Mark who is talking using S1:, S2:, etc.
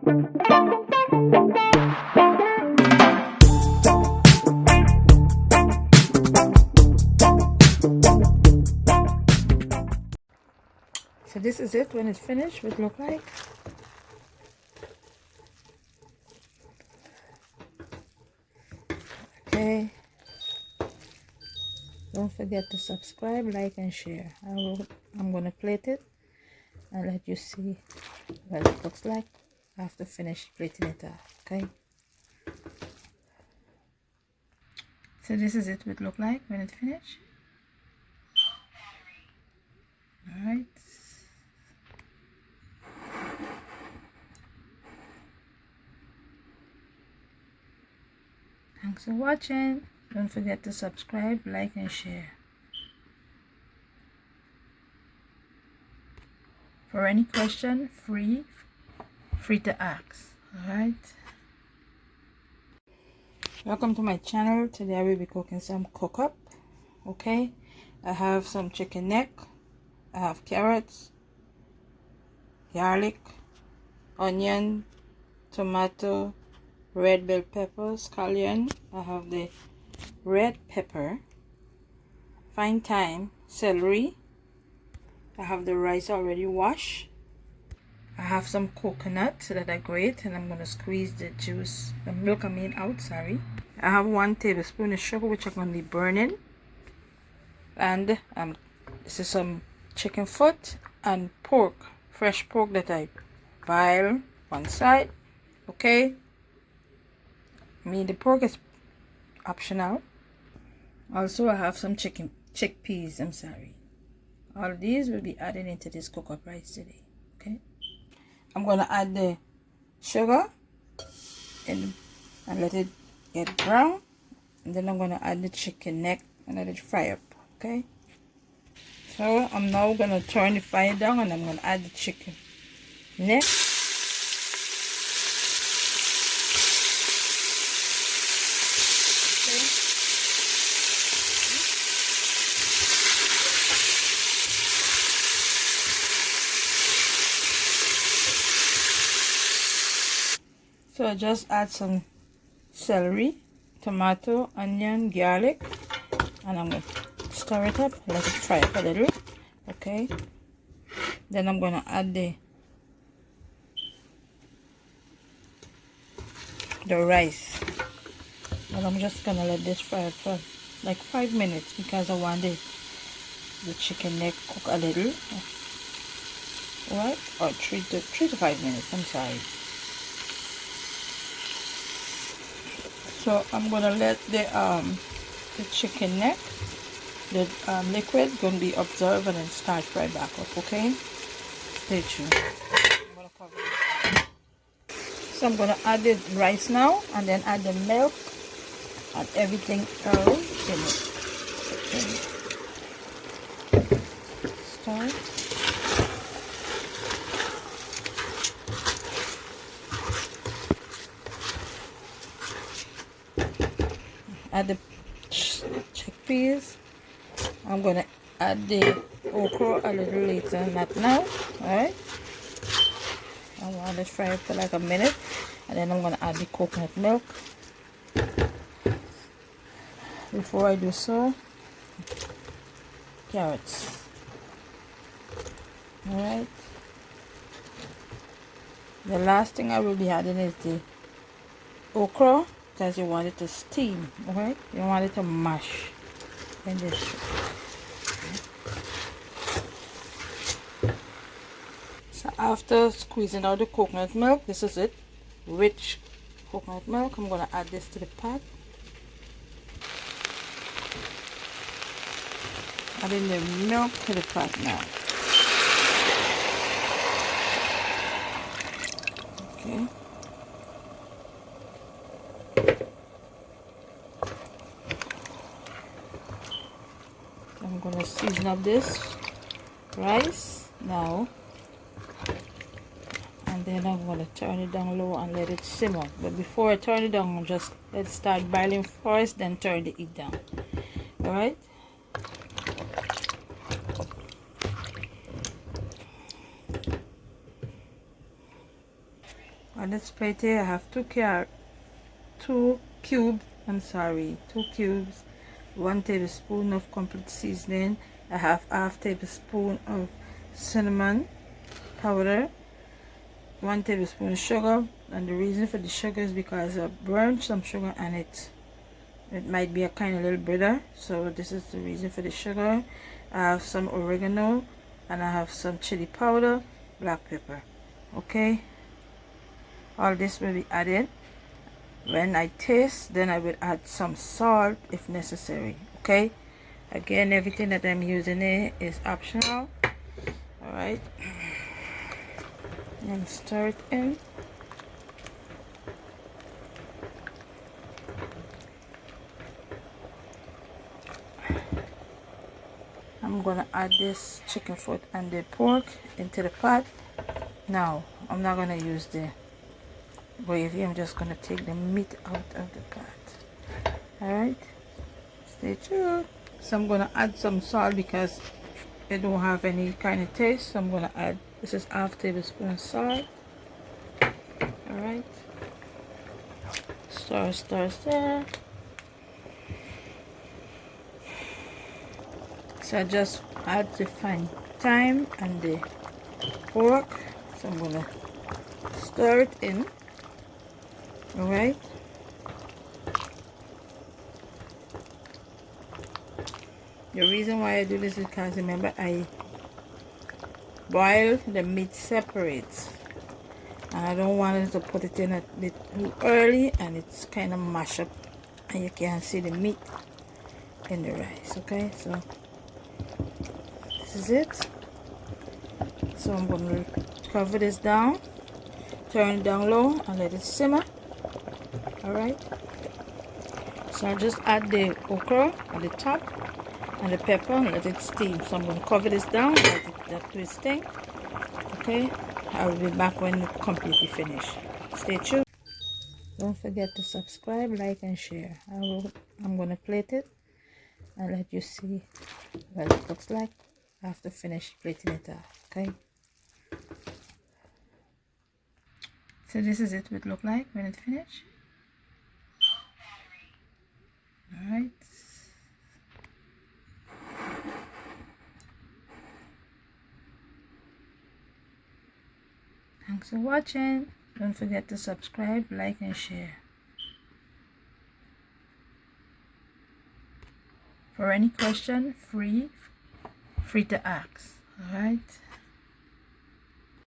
S1: So this is it when it's finished, what it look like. Okay, don't forget to subscribe, like and share. I'm gonna plate it and let you see what it looks like after finish plating it off. Okay, so this is it what it look like when it's finished. All right, thanks for watching. Don't forget to subscribe, like and share. For any question, free to ask. All right, welcome to my channel. Today I will be cooking some cookup. Okay, I have some chicken neck, I have carrots, garlic, onion, tomato, red bell pepper, scallion. I have the red pepper, fine thyme, celery. I have the rice already washed. I have some coconut that I grate and I'm going to squeeze the juice, the milk I mean out, sorry. I have 1 tablespoon of sugar which I'm going to be burning. And this is some chicken foot and pork, fresh pork that I boil one side. Okay, I mean the pork is optional. Also I have some chickpeas, I'm sorry. All of these will be added into this cookup rice today. Okay, I'm gonna add the sugar and let it get brown, and then I'm gonna add the chicken neck and let it fry up. Okay, so I'm now gonna turn the fire down and I'm gonna add the chicken neck. So I just add some celery, tomato, onion, garlic, and I'm going to stir it up, let it fry up a little. Okay, then I'm going to add the rice, and I'm just going to let this fry up for like 5 minutes because I want the chicken neck cook a little. Alright, or 3 to 5 minutes, I'm sorry. So I'm gonna let the chicken neck, the liquid gonna be absorbed and then start right back up. Okay, stay tuned. I'm gonna cover it. So I'm gonna add the rice now and then add the milk and everything else in it. Okay. Start. Add the chickpeas. I'm gonna add the okra a little later, not now. Alright, I want it fry up for like a minute, and then I'm gonna add the coconut milk. Before I do so, carrots. Alright, the last thing I will be adding is the okra, because you want it to steam. Alright, you don't want it to mash in this. So after squeezing out the coconut milk, this is it, rich coconut milk. I'm going to add this to the pot. Adding the milk to the pot now. Okay. I'm going to season up this rice now. And then I'm going to turn it down low and let it simmer. But before I turn it down, just let it start boiling first, then turn the heat down. Alright? On this plate here I have two cubes, 1 tablespoon of complete seasoning. I have half tablespoon of cinnamon powder, 1 tablespoon of sugar, and the reason for the sugar is because I burned some sugar on it. It might be a kind of little bitter, so this is the reason for the sugar. I have some oregano, and I have some chili powder, black pepper. Okay, all this will be added. When I taste, then I will add some salt if necessary. Okay, again, everything that I'm using here is optional. All right, and stir it in. I'm gonna add this chicken foot and the pork into the pot. Now I'm not gonna use the gravy, I'm just gonna take the meat out of the pot. All right, stay tuned. So I'm gonna add some salt because it don't have any kind of taste, so I'm gonna add, this is half tablespoon of salt. All right, stir, stir, stir. So I just add the fine thyme and the pork, so I'm gonna stir it in. All right, the reason why I do this is because, remember, I boil the meat separate, and I don't want it to put it in a bit too early and it's kind of mash up and you can't see the meat in the rice. Okay, so this is it. So I'm going to cover this down, turn it down low and let it simmer. All right, so I'll just add the okra at the top and the pepper and let it steam. So I'm going to cover this down, let it do its thing. Okay, I will be back when it's completely finished. Stay tuned. Don't forget to subscribe, like and share. I'm going to plate it and let you see what it looks like after finish plating it off. Okay, so this is it what it look like when it's finished. All right, thanks for watching. Don't forget to subscribe, like and share. For any question, free to ask. All right.